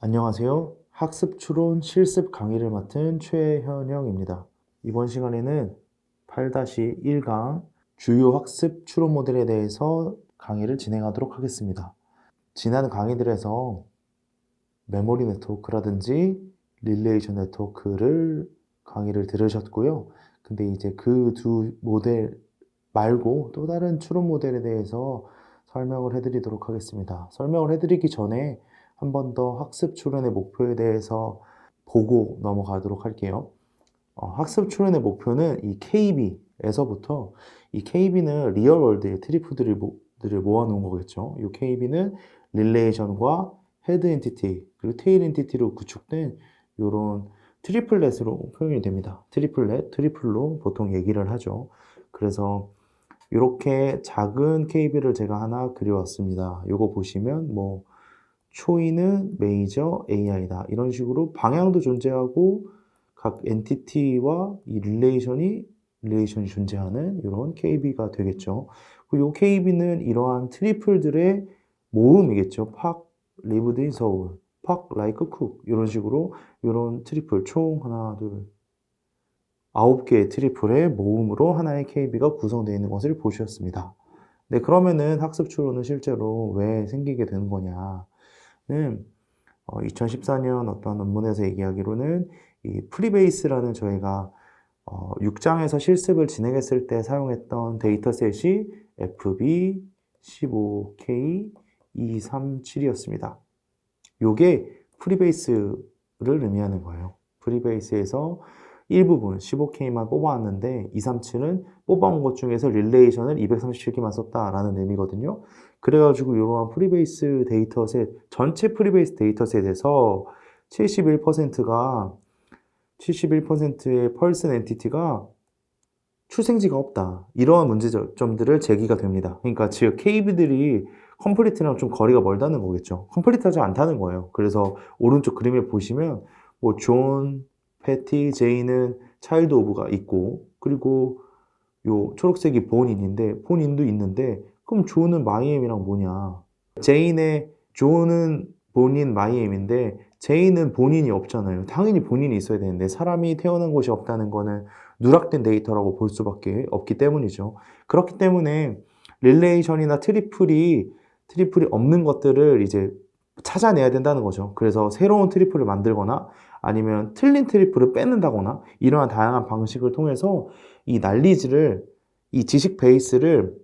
안녕하세요. 학습 추론 실습 강의를 맡은 최현영입니다. 이번 시간에는 8-1강 주요 학습 추론 모델에 대해서 강의를 진행하도록 하겠습니다. 지난 강의들에서 메모리 네트워크라든지 릴레이션 네트워크를 강의를 들으셨고요. 근데 이제 그 두 모델 말고 또 다른 추론 모델에 대해서 설명을 해드리도록 하겠습니다. 설명을 해드리기 전에 한 번 더 학습 추론의 목표에 대해서 보고 넘어가도록 할게요. 학습 추론의 목표는 이 KB에서부터, 이 KB는 리얼월드의 트리프들을 모아놓은 거겠죠. 이 KB는 릴레이션과 헤드 엔티티 그리고 테일 엔티티로 구축된 이런 트리플렛으로 표현이 됩니다. 트리플로 보통 얘기를 하죠. 그래서 이렇게 작은 KB를 제가 하나 그려왔습니다. 이거 보시면 뭐 초이는 메이저 AI다. 이런 식으로 방향도 존재하고 각 엔티티와 이 릴레이션이 존재하는 이런 KB가 되겠죠. 그리고 이 KB는 이러한 트리플들의 모음이겠죠. 팍, 리브드 인 서울, 팍, 라이크 쿡 이런 식으로 이런 트리플 총 하나, 둘, 9개의 트리플의 모음으로 하나의 KB가 구성되어 있는 것을 보셨습니다. 네, 그러면은 학습 추론은 실제로 왜 생기게 되는 거냐는 2014년 어떤 논문에서 얘기하기로는 이 프리베이스라는 저희가 6장에서 실습을 진행했을 때 사용했던 데이터셋이 FB15K237이었습니다. 요게 프리베이스를 의미하는 거예요. 프리베이스에서 일부분 15K만 뽑아왔는데 237은 뽑아온 것 중에서 릴레이션을 237개만 썼다라는 의미거든요. 그래가지고 이러한 프리베이스 데이터셋, 전체 프리베이스 데이터셋에서 71%의 펄슨 엔티티가 출생지가 없다. 이러한 문제점들을 제기가 됩니다. 그러니까 즉 KB들이 컴플리트랑 좀 거리가 멀다는 거겠죠. 컴플리트하지 않다는 거예요. 그래서 오른쪽 그림을 보시면 뭐 존, 패티, 제이는 차일드 오브가 있고, 그리고 요 초록색이 본인인데 본인도 있는데, 그럼 존은 마이엠이랑 뭐냐? 존은 본인 마이엠인데 제이는 본인이 없잖아요. 당연히 본인이 있어야 되는데 사람이 태어난 곳이 없다는 거는 누락된 데이터라고 볼 수밖에 없기 때문이죠. 그렇기 때문에 릴레이션이나 트리플이 없는 것들을 이제 찾아내야 된다는 거죠. 그래서 새로운 트리플을 만들거나 아니면 틀린 트리플을 빼낸다거나 이러한 다양한 방식을 통해서 이 지식 베이스를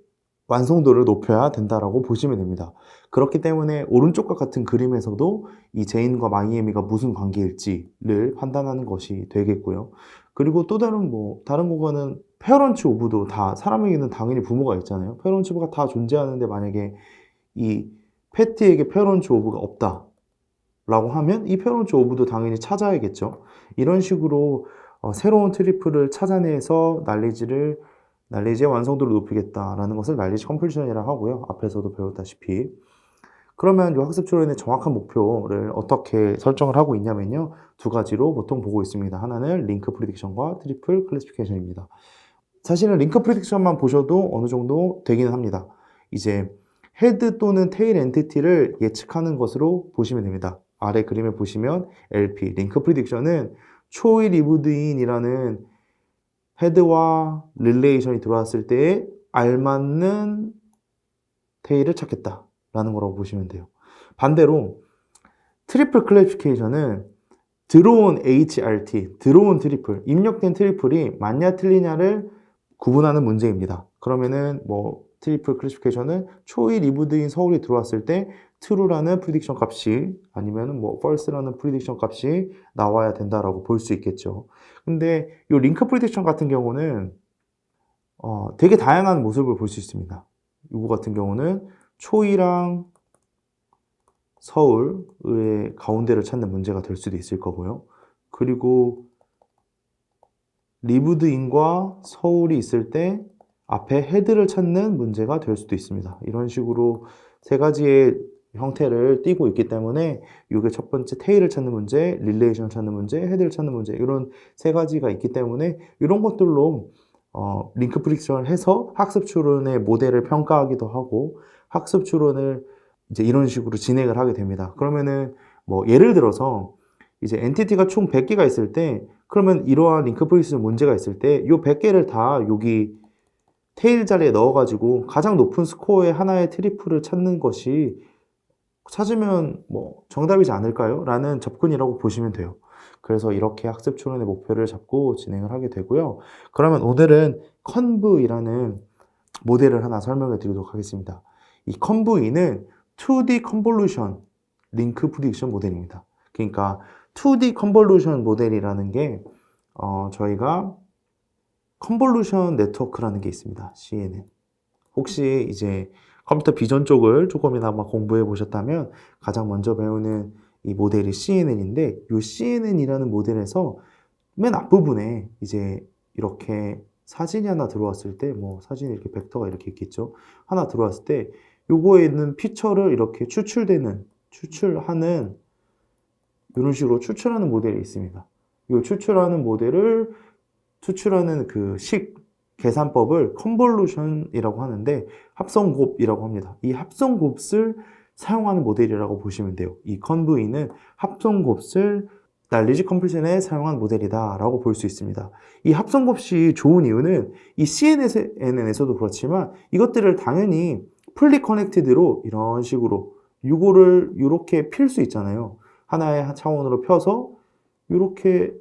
완성도를 높여야 된다라고 보시면 됩니다. 그렇기 때문에 오른쪽과 같은 그림에서도 이 제인과 마이애미가 무슨 관계일지를 판단하는 것이 되겠고요. 그리고 또 다른 거는 페어런츠 오브도 다, 사람에게는 당연히 부모가 있잖아요. 페어런츠 오브가 다 존재하는데 만약에 이 패티에게 페어런츠 오브가 없다 라고 하면 이 페어런츠 오브도 당연히 찾아야겠죠. 이런 식으로 새로운 트리플을 찾아내서 날리지의 완성도를 높이겠다라는 것을 날리지 컴플리션이라고 하고요. 앞에서도 배웠다시피. 그러면 이 학습 추론의 정확한 목표를 어떻게 설정을 하고 있냐면요. 두 가지로 보통 보고 있습니다. 하나는 링크 프리딕션과 트리플 클래시피케이션입니다. 사실은 링크 프리딕션만 보셔도 어느 정도 되기는 합니다. 이제 헤드 또는 테일 엔티티를 예측하는 것으로 보시면 됩니다. 아래 그림에 보시면 LP, 링크 프리딕션은 초이 리브드인이라는 헤드와 릴레이션이 들어왔을 때에 알맞는 테일을 찾겠다라는 거라고 보시면 돼요. 반대로 트리플 클래시피케이션은 들어온 HRT, 들어온 트리플, 입력된 트리플이 맞냐 틀리냐를 구분하는 문제입니다. 그러면은 트리플 클래시피케이션은 초이 리브드인 서울이 들어왔을 때 true라는 프리딕션 값이 아니면은 false라는 프리딕션 값이 나와야 된다라고 볼 수 있겠죠. 근데 이 링크 프리딕션 같은 경우는 되게 다양한 모습을 볼 수 있습니다. 이거 같은 경우는 초이랑 서울의 가운데를 찾는 문제가 될 수도 있을 거고요. 그리고 리브드인과 서울이 있을 때 앞에 헤드를 찾는 문제가 될 수도 있습니다. 이런 식으로 세 가지의 형태를 띠고 있기 때문에 이게 첫 번째 테일을 찾는 문제, 릴레이션을 찾는 문제, 헤드를 찾는 문제, 이런 세 가지가 있기 때문에 이런 것들로 링크 프리딕션을 해서 학습 추론의 모델을 평가하기도 하고 학습 추론을 이제 이런 식으로 진행을 하게 됩니다. 그러면은 뭐 예를 들어서 이제 엔티티가 총 100개가 있을 때 그러면 이러한 링크 프리딕션 문제가 있을 때 이 100개를 다 여기 테일 자리에 넣어가지고 가장 높은 스코어의 하나의 트리플을 찾는 것이 찾으면 뭐 정답이지 않을까요? 라는 접근이라고 보시면 돼요. 그래서 이렇게 학습 추론의 목표를 잡고 진행을 하게 되고요. 그러면 오늘은 컨브이라는 모델을 하나 설명해 드리도록 하겠습니다. 이 컨브이는 2D 컨볼루션 링크 프리딕션 모델입니다. 그러니까 2D 컨볼루션 모델이라는 게 저희가 컨볼루션 네트워크라는 게 있습니다. CNN. 혹시 이제 컴퓨터 비전 쪽을 조금이나마 공부해 보셨다면 가장 먼저 배우는 이 모델이 CNN인데 이 CNN이라는 모델에서 맨 앞부분에 이제 이렇게 사진이 하나 들어왔을 때 뭐 사진이 이렇게 벡터가 이렇게 있겠죠. 하나 들어왔을 때 요거에 있는 피처를 이렇게 추출하는 이런 식으로 추출하는 모델이 있습니다. 이 추출하는 그 계산법을 컨볼루션이라고 하는데 합성곱이라고 합니다. 이 합성곱을 사용하는 모델이라고 보시면 돼요. 이 컨브이는 합성곱을 날리지 컴퓨레이션에 사용한 모델이다 라고 볼 수 있습니다. 이 합성곱이 좋은 이유는 이 CNN에서도 그렇지만 이것들을 당연히 풀리 커넥티드로 이런 식으로 이거를 이렇게 필 수 있잖아요. 하나의 차원으로 펴서 이렇게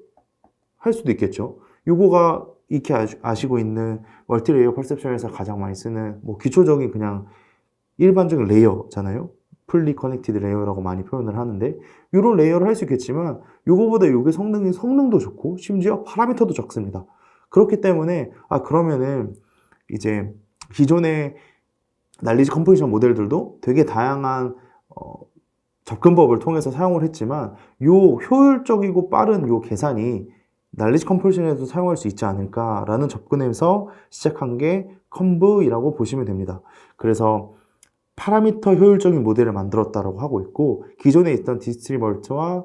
할 수도 있겠죠. 요거가 익히 아시고 있는 멀티레이어 퍼셉션에서 가장 많이 쓰는 뭐 기초적인 그냥 일반적인 레이어잖아요. 풀리 커넥티드 레이어라고 많이 표현을 하는데 이런 레이어를 할 수 있겠지만 요거보다 요게 성능도 좋고 심지어 파라미터도 적습니다. 그렇기 때문에 그러면은 이제 기존의 날리지 컴포지션 모델들도 되게 다양한 접근법을 통해서 사용을 했지만 요 효율적이고 빠른 요 계산이 날리지 컴포지션에도 사용할 수 있지 않을까라는 접근에서 시작한 게 컨브이라고 보시면 됩니다. 그래서 파라미터 효율적인 모델을 만들었다라고 하고 있고 기존에 있던 디스트리멀트와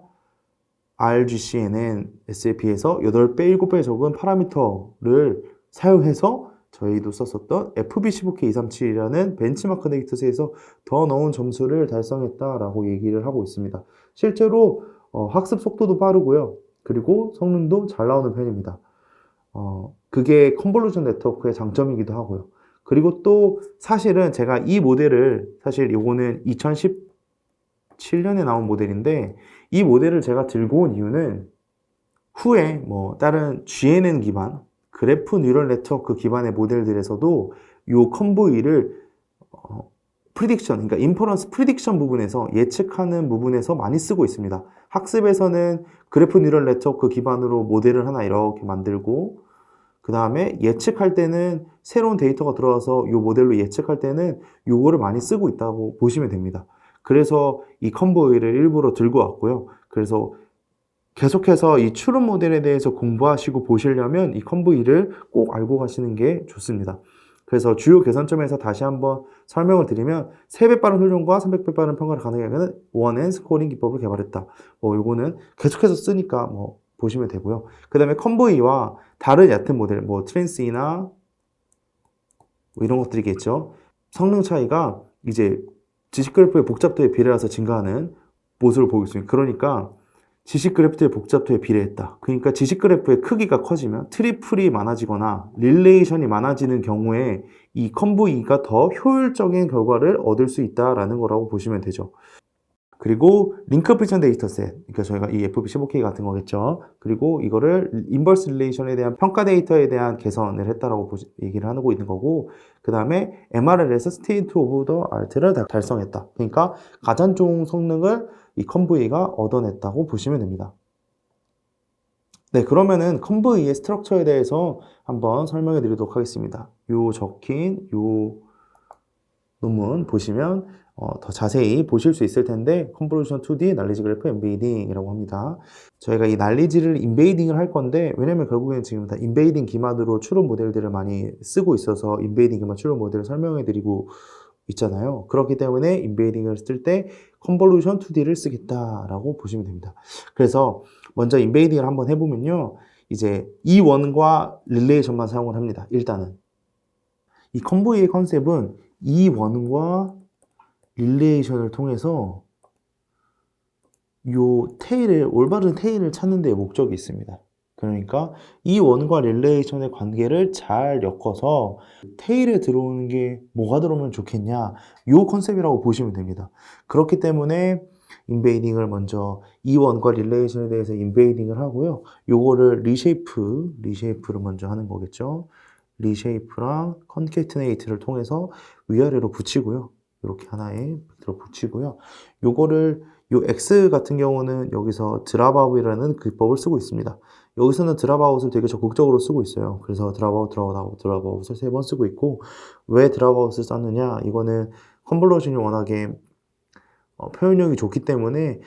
RGCNN, SAP에서 8배, 7배 적은 파라미터를 사용해서 저희도 썼었던 FB15237이라는 벤치마크 데이터셋에서 더 넣은 점수를 달성했다라고 얘기를 하고 있습니다. 실제로 학습 속도도 빠르고요. 그리고 성능도 잘 나오는 편입니다. 그게 컨볼루션 네트워크의 장점이기도 하고요. 그리고 또 사실은 제가 이 모델을 사실 이거는 2017년에 나온 모델인데 이 모델을 제가 들고 온 이유는 후에 뭐 다른 GNN 기반 그래프 뉴럴 네트워크 기반의 모델들에서도 이 컨브이를 프리딕션, 그러니까 인퍼런스 프리딕션 부분에서 예측하는 부분에서 많이 쓰고 있습니다. 학습에서는 그래프 뉴럴 네트워크 기반으로 모델을 하나 이렇게 만들고 그 다음에 예측할 때는 새로운 데이터가 들어와서 이 모델로 예측할 때는 이거를 많이 쓰고 있다고 보시면 됩니다. 그래서 이 컨브이를 일부러 들고 왔고요. 그래서 계속해서 이 추론 모델에 대해서 공부하시고 보시려면 이 컨브이를 꼭 알고 가시는 게 좋습니다. 그래서 주요 개선점에서 다시 한번 설명을 드리면 3배 빠른 훈련과 300배 빠른 평가를 가능하게 하는 원앤 스코어링 기법을 개발했다. 요거는 계속해서 쓰니까 보시면 되고요. 그 다음에 컨브이와 다른 얕은 모델, 트랜스이나 이런 것들이겠죠. 성능 차이가 이제 지식 그래프의 복잡도에 비례해서 증가하는 모습을 보고 있습니다. 그러니까 지식 그래프의 복잡도에 비례했다. 그러니까 지식 그래프의 크기가 커지면 트리플이 많아지거나 릴레이션이 많아지는 경우에 이 컨브이가 더 효율적인 결과를 얻을 수 있다라는 거라고 보시면 되죠. 그리고 링크 프리션 데이터셋, 그러니까 저희가 이 FB15K 같은 거겠죠. 그리고 이거를 인버스 릴레이션에 대한 평가 데이터에 대한 개선을 했다라고 얘기를 하고 있는 거고, 그 다음에 MRL에서 스테이트 오브 더 아트를 달성했다. 그러니까 가장 좋은 성능을 이 컨브이가 얻어냈다고 보시면 됩니다. 네, 그러면은 컨브이의 스트럭처에 대해서 한번 설명해 드리도록 하겠습니다. 요 적힌 요 논문 보시면 더 자세히 보실 수 있을 텐데 컨볼루션 2D 날리지 그래프 인베이딩이라고 합니다. 저희가 이 날리지를 인베이딩을 할 건데 왜냐면 결국엔 지금 다 인베이딩 기반으로 추론 모델들을 많이 쓰고 있어서 인베이딩 기반 추론 모델을 설명해 드리고 있잖아요. 그렇기 때문에 인베이딩을 쓸 때 컨볼루션 2D를 쓰겠다라고 보시면 됩니다. 그래서 먼저 인베이딩을 한번 해보면요. 이제 E1과 릴레이션만 사용을 합니다. 일단은 이 컨보이의 컨셉은 E1과 릴레이션을 통해서 요 테일을, 올바른 테일을 찾는 데 목적이 있습니다. 그러니까 이 원과 릴레이션의 관계를 잘 엮어서 테일에 들어오는 게 뭐가 들어오면 좋겠냐, 요 컨셉이라고 보시면 됩니다. 그렇기 때문에 인베이딩을 먼저 이 원과 릴레이션에 대해서 인베이딩을 하고요. 요거를 리쉐이프를 먼저 하는 거겠죠. 리쉐이프랑 컨캐트네이트를 통해서 위아래로 붙이고요. 이렇게 하나에 들어 붙이고요. 요거를 요 X 같은 경우는 여기서 드랍아웃이라는 기법을 쓰고 있습니다. 여기서는 드랍아웃을 되게 적극적으로 쓰고 있어요. 그래서 드랍아웃을 3번 쓰고 있고, 왜 드랍아웃을 썼느냐? 이거는 컨볼루션이 워낙에 표현력이 좋기 때문에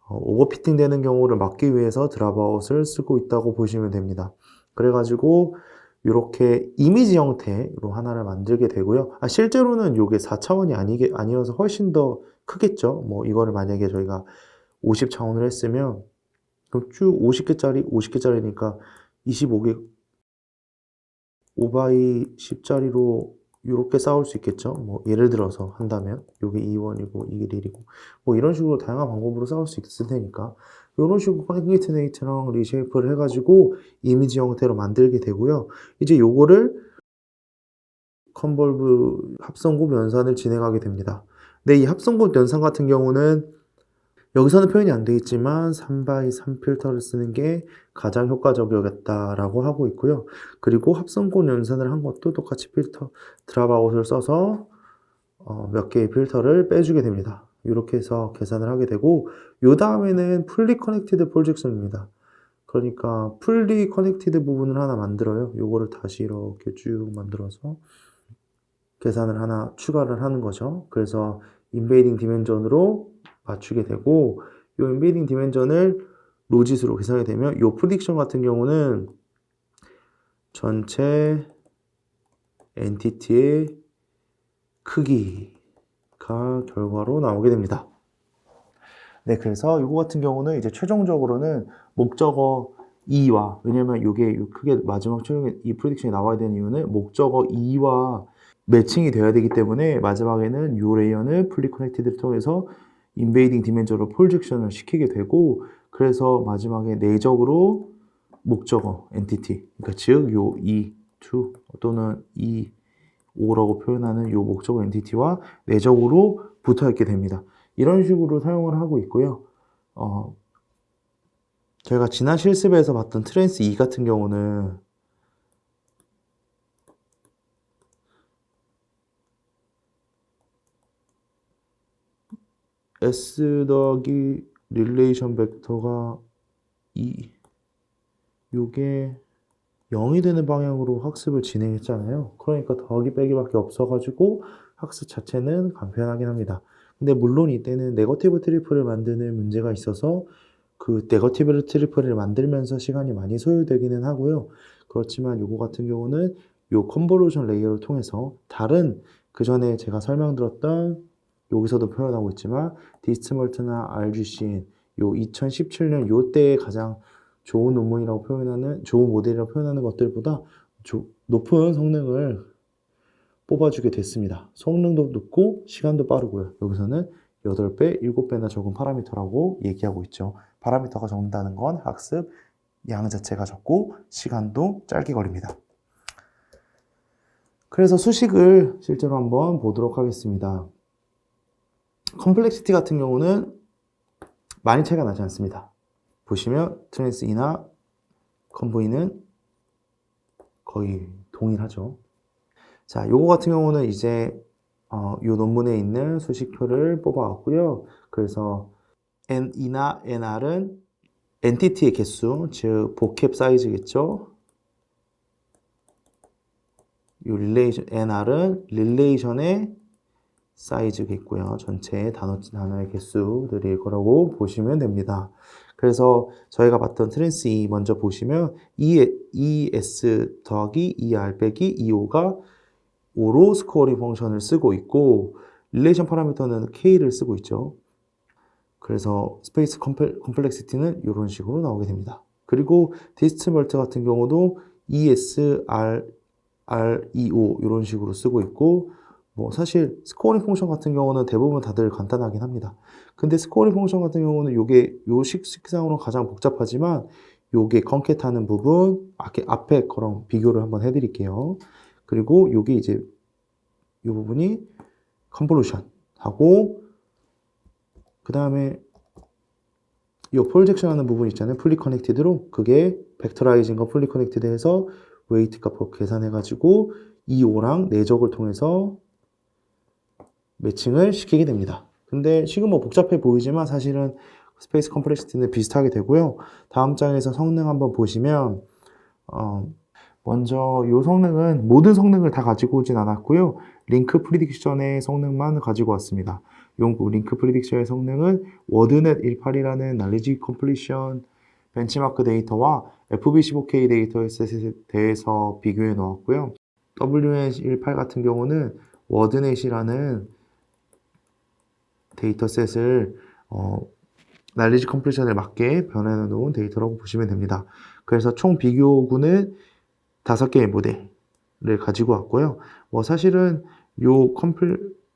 오버피팅 되는 경우를 막기 위해서 드랍아웃을 쓰고 있다고 보시면 됩니다. 그래가지고 이렇게 이미지 형태로 하나를 만들게 되고요. 실제로는 이게 4차원이 아니어서 훨씬 더 크겠죠. 뭐 이거를 만약에 저희가 50차원을 했으면 그럼 쭉 50개짜리니까 25개 5x 10짜리로 이렇게 쌓을 수 있겠죠. 뭐 예를 들어서 한다면 이게 2원이고 이게 1이고 뭐 이런 식으로 다양한 방법으로 쌓을 수 있을 테니까 이런 식으로 컨캐트네이트랑 리쉐이프를 해가지고 이미지 형태로 만들게 되고요. 이제 요거를 컨볼브 합성곱 연산을 진행하게 됩니다. 근데 이 합성곱 연산 같은 경우는 여기서는 표현이 안 되어 있지만 3x3 필터를 쓰는 게 가장 효과적이었다라고 하고 있고요. 그리고 합성곱 연산을 한 것도 똑같이 필터 드랍아웃을 써서 몇 개의 필터를 빼주게 됩니다. 이렇게 해서 계산을 하게 되고, 요 다음에는 풀리 커넥티드 프로젝션입니다. 그러니까 풀리 커넥티드 부분을 하나 만들어요. 요거를 다시 이렇게 쭉 만들어서 계산을 하나 추가를 하는 거죠. 그래서 인베이딩 디멘전으로 맞추게 되고, 이 인베이딩 디멘전을 로짓으로 계산하게 되면 이 프리딕션 같은 경우는 전체 엔티티의 크기가 결과로 나오게 됩니다. 네, 그래서 이거 같은 경우는 이제 최종적으로는 목적어 2와, 왜냐면 이게 크게 마지막 최종에 이 프리딕션이 나와야 되는 이유는 목적어 2와 매칭이 되어야 되기 때문에 마지막에는 이 레이어는 풀리 커넥티드를 통해서 인베이딩 디멘저로 프로젝션을 시키게 되고, 그래서 마지막에 내적으로 목적어 엔티티, 그러니까 즉 요 E2 또는 E5라고 표현하는 요 목적어 엔티티와 내적으로 붙어 있게 됩니다. 이런 식으로 사용을 하고 있고요. 저희가 지난 실습에서 봤던 트랜스 2 같은 경우는 S 더하기 릴레이션 벡터가 2, 요게 0이 되는 방향으로 학습을 진행했잖아요. 그러니까 더하기 빼기밖에 없어가지고 학습 자체는 간편하긴 합니다. 근데 물론 이때는 네거티브 트리플을 만드는 문제가 있어서 그 네거티브 트리플을 만들면서 시간이 많이 소요되기는 하고요. 그렇지만 요거 같은 경우는 요 컨볼루션 레이어를 통해서 다른 그 전에 제가 설명드렸던 여기서도 표현하고 있지만 디스트멀트나 RGCN 요 2017년 요때에 가장 좋은 논문이라고 표현하는, 좋은 모델이라고 표현하는 것들보다 높은 성능을 뽑아주게 됐습니다. 성능도 높고 시간도 빠르고요. 여기서는 8배, 7배나 적은 파라미터라고 얘기하고 있죠. 파라미터가 적는다는 건 학습 양 자체가 적고 시간도 짧게 걸립니다. 그래서 수식을 실제로 한번 보도록 하겠습니다. 컴플렉시티 같은 경우는 많이 차이가 나지 않습니다. 보시면 트랜스 2나 컨보이는 거의 동일하죠. 자, 요거 같은 경우는 이제 요 논문에 있는 수식표를 뽑아왔고요. 그래서 N2나 NR은 엔티티의 개수, 즉 보캡 사이즈겠죠. 요 릴레이션 NR은 릴레이션의 사이즈겠고요. 전체 단어의 개수들일 거라고 보시면 됩니다. 그래서 저희가 봤던 트랜스 2 먼저 보시면 ES 더하기 ER 빼기 EO가 5로 스코어링 펑션을 쓰고 있고, 릴레이션 파라미터는 K를 쓰고 있죠. 그래서 스페이스 컴플렉시티는 이런 식으로 나오게 됩니다. 그리고 디스트 멀트 같은 경우도 ES, REO 이런 식으로 쓰고 있고, 뭐 사실 스코어링 펑션 같은 경우는 대부분 다들 간단하긴 합니다. 근데 스코어링 펑션 같은 경우는 요게 요 식상으로 가장 복잡하지만 요게 컨캣하는 부분 앞에 거랑 비교를 한번 해드릴게요. 그리고 요게 이제 이 부분이 컨볼루션 하고 그 다음에 이 프로젝션 하는 부분 있잖아요. 풀리 커넥티드로 그게 벡터라이징과 풀리 커넥티드 해서 웨이트 값 계산해 가지고 EO랑 내적을 통해서 매칭을 시키게 됩니다. 근데 지금 뭐 복잡해 보이지만 사실은 스페이스 컴플렉시티는 비슷하게 되고요. 다음 장에서 성능 한번 보시면 먼저 이 성능은 모든 성능을 다 가지고 오진 않았고요. 링크 프리딕션의 성능만 가지고 왔습니다. 이 링크 프리딕션의 성능은 워드넷 18이라는 날리지 컴플리션 벤치마크 데이터와 FB15K 데이터에 대해서 비교해 놓았고요. WN18 같은 경우는 워드넷이라는 데이터셋을 날리지 컴플리션에 맞게 변환해 놓은 데이터라고 보시면 됩니다. 그래서 총 비교구는 5개의 모델을 가지고 왔고요. 뭐 사실은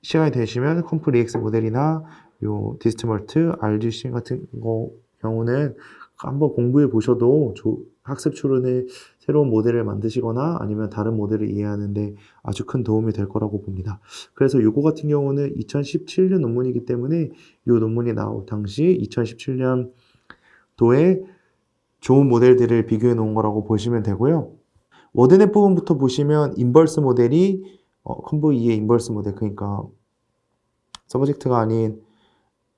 시간이 되시면 컴플EX 모델이나 요 디스트멀트, RGC 같은 경우는 한번 공부해 보셔도 학습 추론에 새로운 모델을 만드시거나 아니면 다른 모델을 이해하는데 아주 큰 도움이 될 거라고 봅니다. 그래서 요거 같은 경우는 2017년 논문이기 때문에 요 논문이 나올 당시 2017년도에 좋은 모델들을 비교해 놓은 거라고 보시면 되고요. 워드넷 부분부터 보시면 인버스 모델이 컨보이의 인버스 모델, 그러니까 서브젝트가 아닌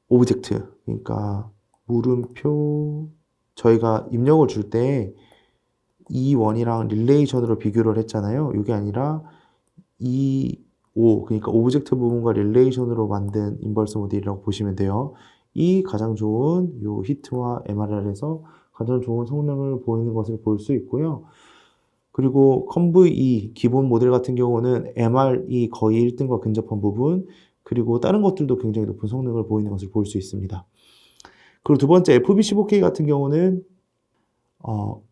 오브젝트, 그러니까 물음표, 저희가 입력을 줄 때 E1이랑 릴레이션으로 비교를 했잖아요. 이게 아니라 E5, 그러니까 오브젝트 부분과 릴레이션으로 만든 인버스 모델이라고 보시면 돼요. 이 가장 좋은 요 히트와 MRR에서 가장 좋은 성능을 보이는 것을 볼 수 있고요. 그리고 컨브E 기본 모델 같은 경우는 MR이 거의 1등과 근접한 부분, 그리고 다른 것들도 굉장히 높은 성능을 보이는 것을 볼 수 있습니다. 그리고 두 번째 FB15K 같은 경우는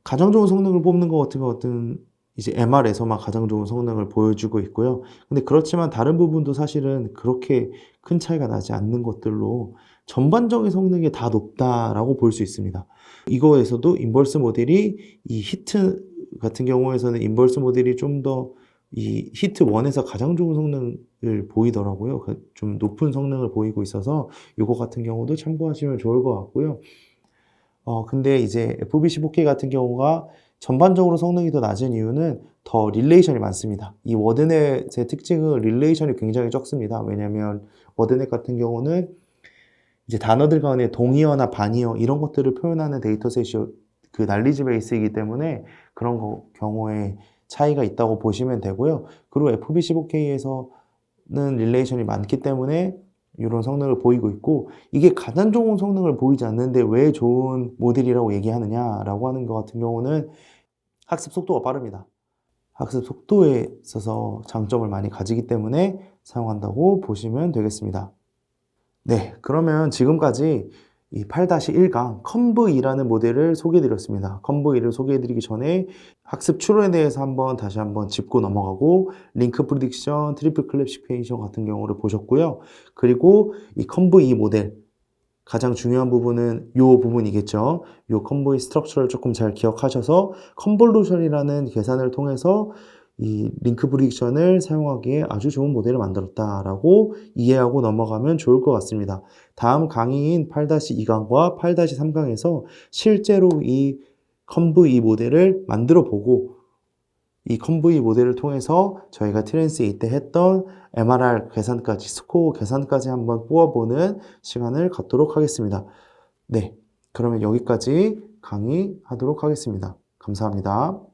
가장 좋은 성능을 뽑는 것 같은 이제 MR에서만 가장 좋은 성능을 보여주고 있고요. 근데 그렇지만 다른 부분도 사실은 그렇게 큰 차이가 나지 않는 것들로 전반적인 성능이 다 높다라고 볼 수 있습니다. 이거에서도 인버스 모델이 이 히트 같은 경우에서는 인버스 모델이 좀 더 이 히트 1에서 가장 좋은 성능을 보이더라고요. 좀 높은 성능을 보이고 있어서 이거 같은 경우도 참고하시면 좋을 것 같고요. 근데 이제 FB15K 같은 경우가 전반적으로 성능이 더 낮은 이유는 더 릴레이션이 많습니다. 이 워드넷의 특징은 릴레이션이 굉장히 적습니다. 왜냐하면 워드넷 같은 경우는 이제 단어들 간의 동의어나 반의어 이런 것들을 표현하는 데이터셋이 그 날리지 베이스이기 때문에 그런 경우에 차이가 있다고 보시면 되고요. 그리고 FB15K에서는 릴레이션이 많기 때문에 이런 성능을 보이고 있고, 이게 가장 좋은 성능을 보이지 않는데 왜 좋은 모델이라고 얘기하느냐라고 하는 것 같은 경우는 학습 속도가 빠릅니다. 학습 속도에 있어서 장점을 많이 가지기 때문에 사용한다고 보시면 되겠습니다. 네, 그러면 지금까지 이 8-1강 컨브이라는 모델을 소개해드렸습니다. 컨브이를 소개해드리기 전에 학습 추론에 대해서 다시 한번 짚고 넘어가고, 링크 프리딕션, 트리플 클래시피케이션 같은 경우를 보셨고요. 그리고 이 컨브이 모델 가장 중요한 부분은 이 부분이겠죠. 이 컨브이 스트럭처를 조금 잘 기억하셔서 컨볼루션이라는 계산을 통해서 이 링크 프리딕션을 사용하기에 아주 좋은 모델을 만들었다라고 이해하고 넘어가면 좋을 것 같습니다. 다음 강의인 8-2강과 8-3강에서 실제로 이 컨브이 모델을 만들어 보고, 이 컨브이 모델을 통해서 저희가 트랜스 때 했던 MRR 계산까지, 스코어 계산까지 한번 뽑아보는 시간을 갖도록 하겠습니다. 네, 그러면 여기까지 강의하도록 하겠습니다. 감사합니다.